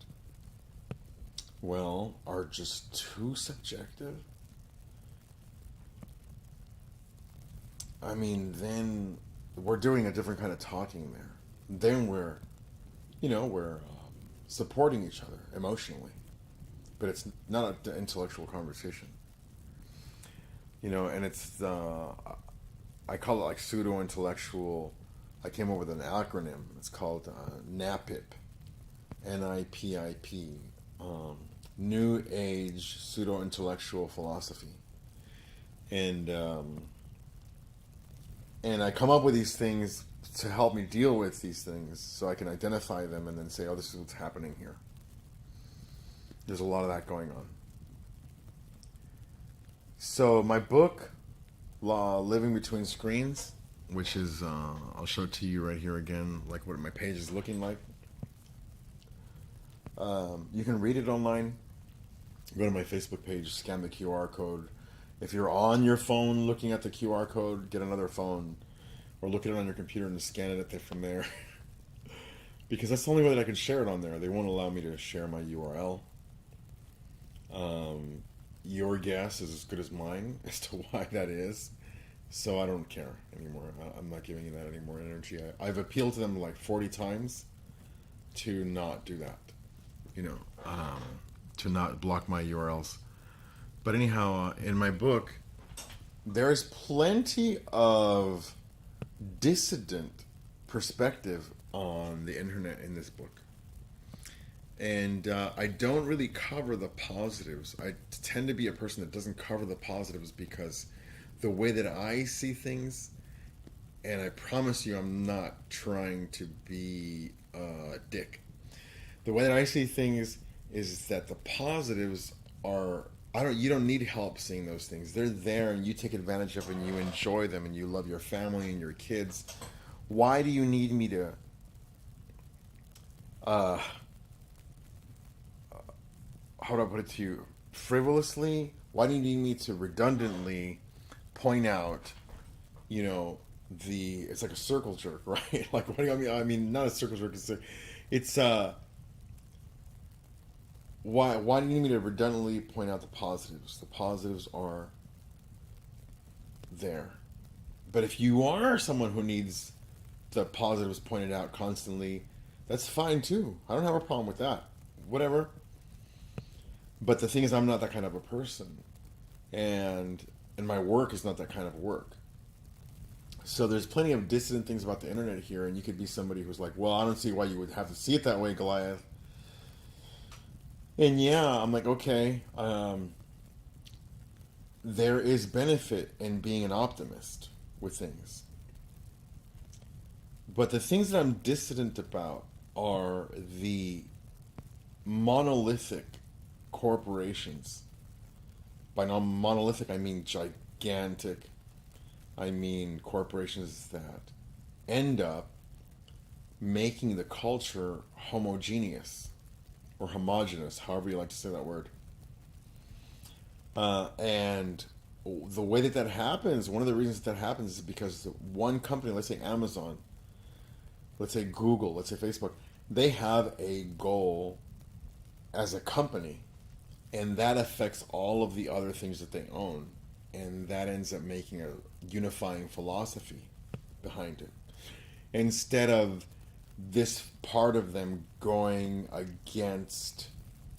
well, are just too subjective, I mean, then we're doing a different kind of talking there. Then we're supporting each other emotionally, but it's not an intellectual conversation. And it's I call it like pseudo intellectual. I came up with an acronym. It's called NAPIP, NIPIP, New Age Pseudo Intellectual Philosophy, and I come up with these things to help me deal with these things, so I can identify them and then say, "Oh, this is what's happening here." There's a lot of that going on. So my book, Living Between Screens, which is I'll show it to you right here again, like what my page is looking like. You can read it online. Go to my Facebook page, scan the QR code. If you're on your phone looking at the QR code, get another phone, or look at it on your computer and scan it from there. Because that's the only way that I can share it on there. They won't allow me to share my URL. Your guess is as good as mine as to why that is. So I don't care anymore. I'm not giving you that any more energy. I've appealed to them like 40 times to not do that. You know, to not block my URLs. But anyhow, in my book, there's plenty of dissident perspective on the internet in this book. And I don't really cover the positives. I tend to be a person that doesn't cover the positives because the way that I see things, and I promise you I'm not trying to be a dick. The way that I see things is that the positives are, you don't need help seeing those things. They're there and you take advantage of them and you enjoy them and you love your family and your kids. Why do you need me to how do I put it to you? Frivolously? Why do you need me to redundantly point out, it's like a circle jerk, right? Like, what do you mean? I mean, not a circle jerk. It's why do you need me to redundantly point out the positives? The positives are there. But if you are someone who needs the positives pointed out constantly, that's fine too. I don't have a problem with that. Whatever. But the thing is, I'm not that kind of a person, and my work is not that kind of work. So there's plenty of dissident things about the internet here, and you could be somebody who's like, well, I don't see why you would have to see it that way, Goliath. And yeah, I'm like, okay, there is benefit in being an optimist with things. But the things that I'm dissident about are the monolithic corporations. By monolithic, I mean gigantic. I mean corporations that end up making the culture homogeneous or homogenous, however you like to say that word. And the way that happens, one of the reasons that happens is because one company, let's say Amazon, let's say Google, let's say Facebook, they have a goal as a company, and that affects all of the other things that they own, and that ends up making a unifying philosophy behind it, instead of this part of them going against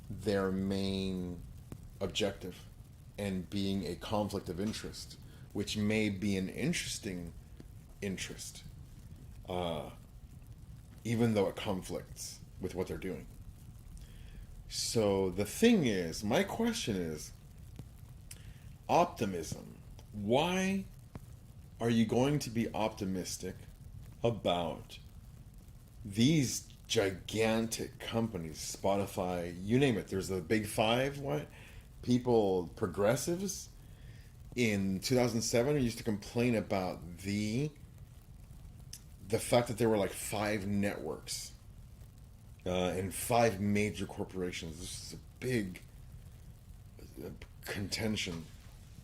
their main objective and being a conflict of interest, which may be an interesting interest, even though it conflicts with what they're doing. So the thing is, my question is, optimism. Why are you going to be optimistic about these gigantic companies, Spotify, you name it? There's the big five, what? People, progressives, in 2007 used to complain about the the fact that there were like five networks and five major corporations. This is a big contention,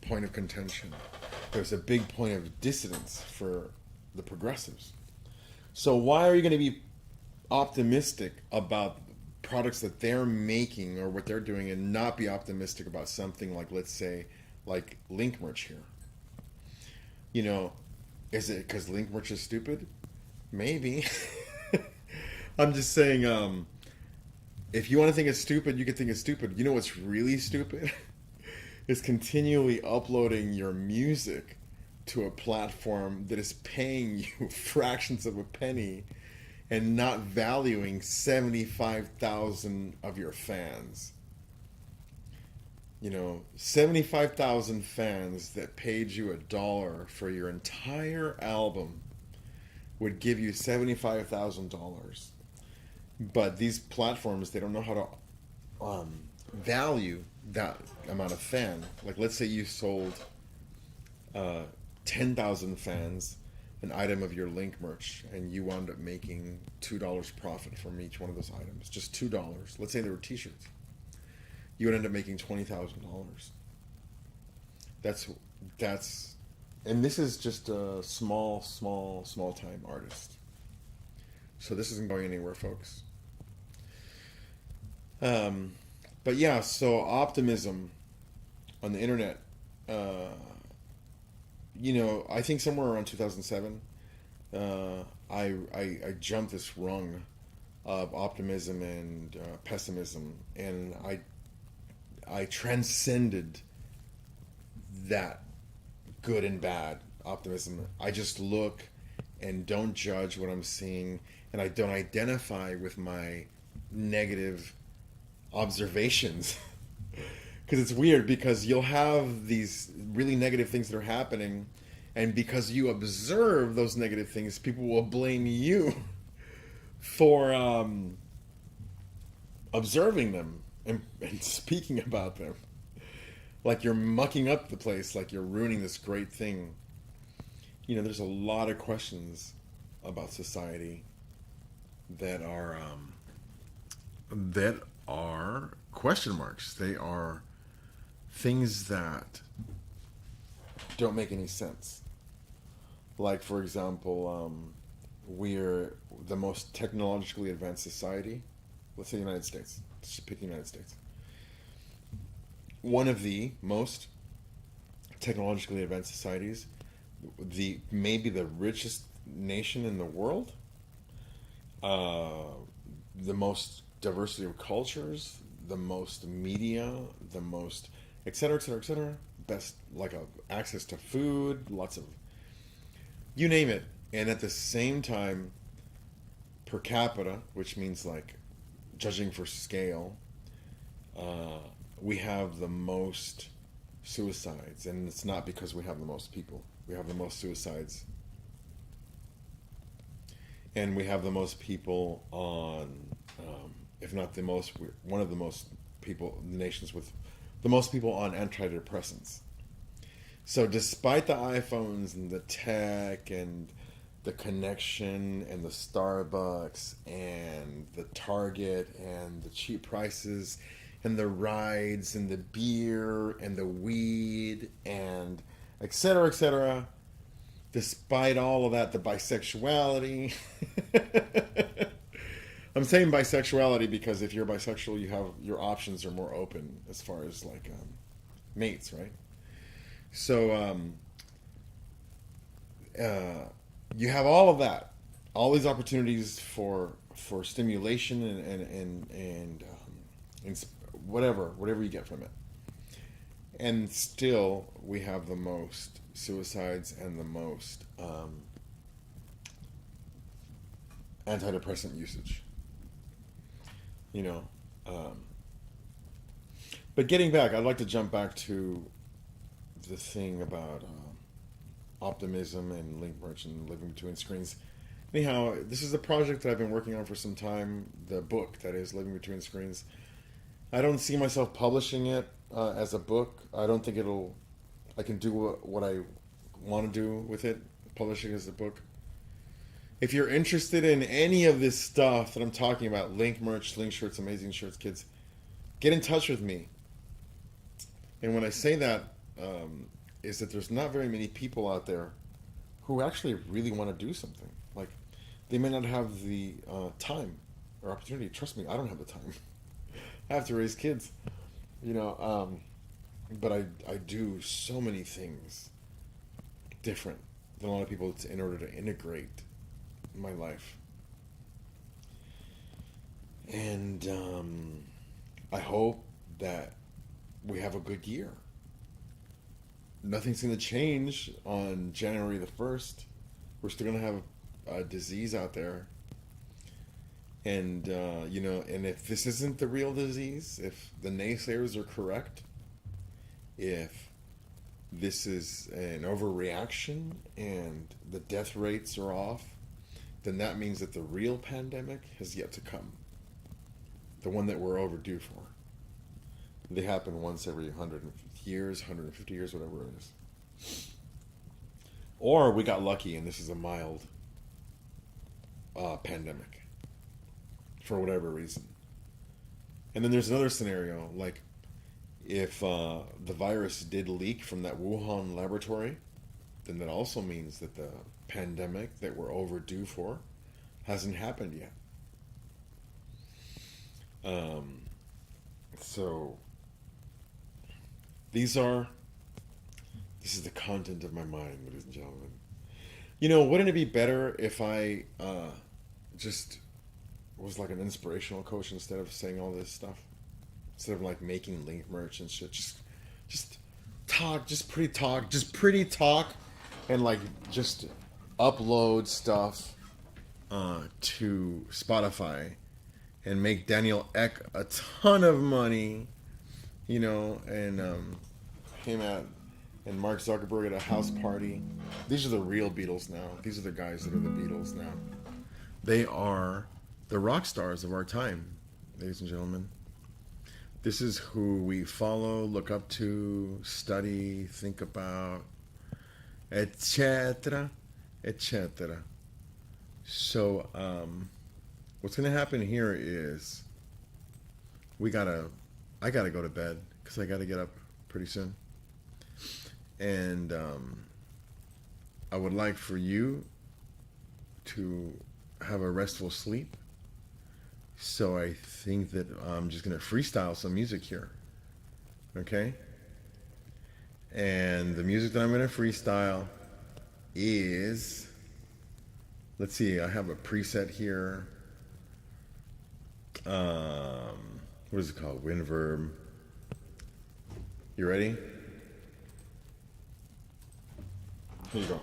point of contention. There's a big point of dissidence for the progressives. So why are you going to be optimistic about products that they're making or what they're doing and not be optimistic about something like, let's say, like Link Merch here? You know, is it because Link Merch is stupid? Maybe. I'm just saying, if you want to think it's stupid, you can think it's stupid. You know what's really stupid? Is continually uploading your music to a platform that is paying you fractions of a penny and not valuing 75,000 of your fans. 75,000 fans that paid you $1 for your entire album would give you $75,000. But these platforms, they don't know how to value that amount of fan. Like, let's say you sold 10,000 fans an item of your Link merch, and you wound up making $2 profit from each one of those items. Just $2. Let's say they were T-shirts. You would end up making $20,000. That's, and this is just a small time artist. So this isn't going anywhere, folks. But yeah, so optimism on the internet. I think somewhere around 2007, I jumped this rung of optimism and pessimism, and I transcended that good and bad optimism. I just look and don't judge what I'm seeing, and I don't identify with my negative observations. Because it's weird, because you'll have these really negative things that are happening, and because you observe those negative things, people will blame you for observing them and speaking about them. Like you're mucking up the place, like you're ruining this great thing. There's a lot of questions about society that are question marks. They are things that don't make any sense. Like, for example, we're the most technologically advanced society. Let's say the United States. Let's just pick the United States. One of the most technologically advanced societies, maybe the richest nation in the world, the most diversity of cultures, the most media, the most et cetera, et cetera, et cetera. Best, like, access to food, lots of, you name it. And at the same time, per capita, which means, like, judging for scale, we have the most suicides. And it's not because we have the most people. We have the most suicides. And we have the most people on, if not the most, one of the most people, the nations with the most people on antidepressants. So despite the iPhones and the tech and the connection and the Starbucks and the Target and the cheap prices and the rides and the beer and the weed and et cetera, despite all of that, the bisexuality. I'm saying bisexuality because if you're bisexual, your options are more open as far as, like, mates, right? So you have all of that, all these opportunities for stimulation and whatever you get from it, and still we have the most suicides and the most antidepressant usage. But getting back, I'd like to jump back to the thing about optimism and Link Merch and living between screens. Anyhow, this is a project that I've been working on for some time, the book, that is, Living Between Screens. I don't see myself publishing it as a book. I don't think I can do what I want to do with it, publish it as a book. If you're interested in any of this stuff that I'm talking about, link merch, link shirts, amazing shirts, kids, get in touch with me. And when I say that, is that there's not very many people out there who actually really want to do something. Like, they may not have the time or opportunity. Trust me, I don't have the time. I have to raise kids, you know. But I do so many things different than a lot of people in order to integrate my life. And I hope that we have a good year. Nothing's going to change on January the 1st. We're still going to have a disease out there. And, you know, and if this isn't the real disease, if the naysayers are correct, if this is an overreaction and the death rates are off, then that means that the real pandemic has yet to come. The one that we're overdue for. They happen once every 100 years, 150 years, whatever it is. Or we got lucky and this is a mild pandemic for whatever reason. And then there's another scenario, like if the virus did leak from that Wuhan laboratory, then that also means that the pandemic that we're overdue for hasn't happened yet. So this is the content of my mind, ladies and gentlemen. You know, wouldn't it be better if I just was like an inspirational coach instead of saying all this stuff? Instead of like making link merch and shit. Just talk, just pretty talk, and like just upload stuff to Spotify and make Daniel Ek a ton of money, you know, and him and Mark Zuckerberg at a house party. These are the real Beatles now. These are the guys that are the Beatles now. They are the rock stars of our time, ladies and gentlemen. This is who we follow, look up to, study, think about, etc., etc. So, what's going to happen here is I gotta go to bed because I gotta get up pretty soon. And I would like for you to have a restful sleep. So I think that I'm just going to freestyle some music here. Okay? And the music that I'm going to freestyle is, let's see, I have a preset here. What is it called? Windverb. You ready? Here you go.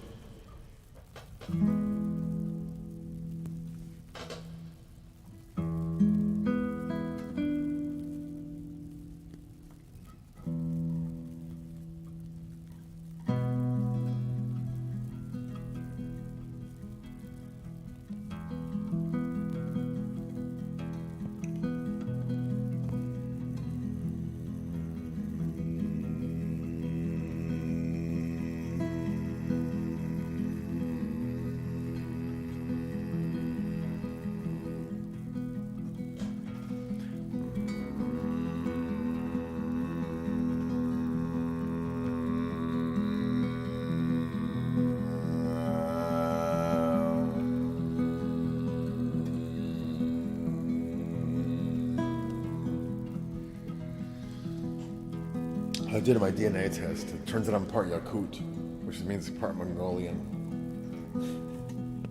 I did my DNA test. It turns out I'm part Yakut, which means part Mongolian.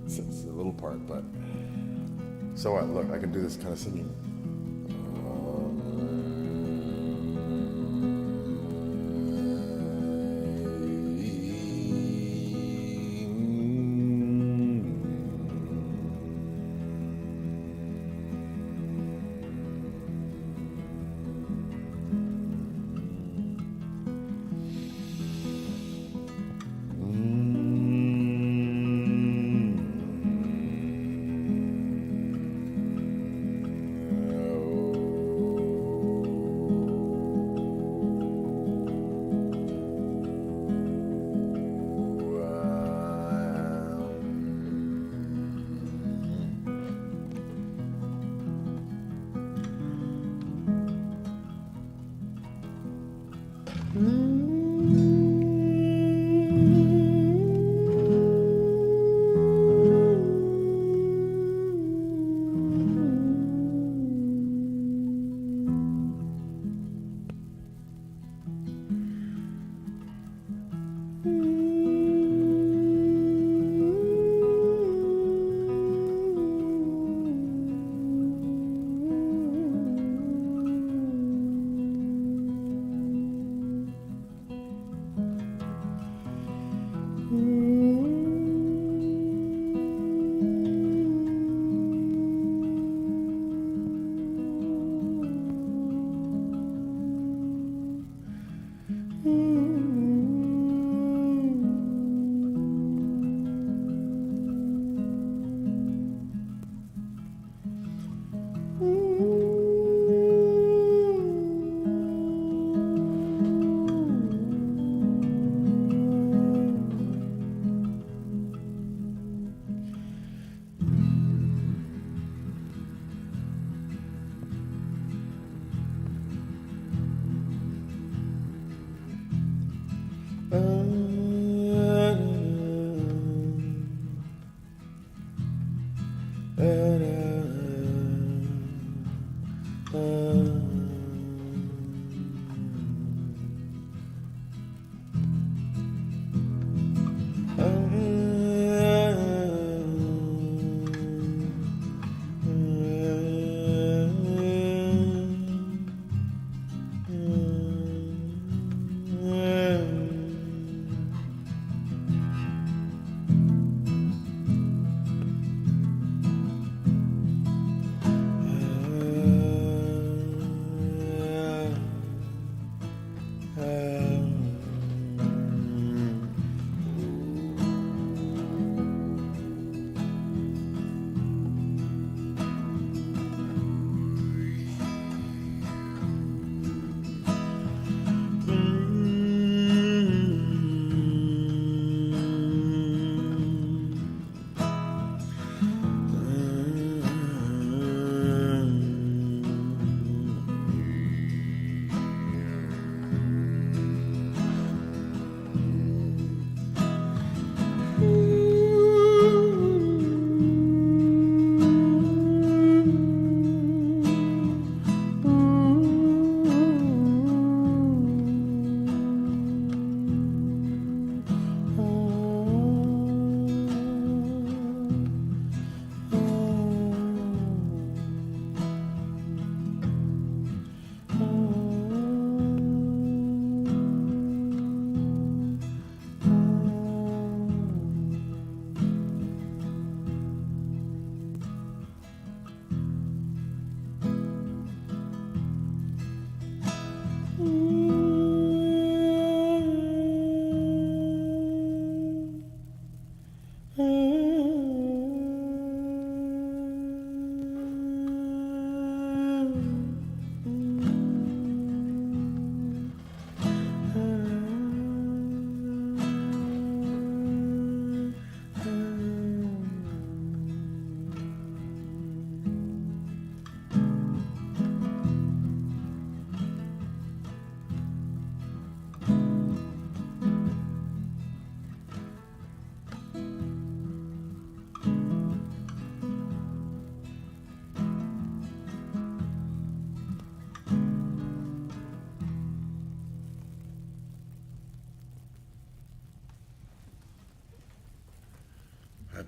It's a little part, but so what? Look, I can do this kind of singing.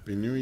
Happy New Year.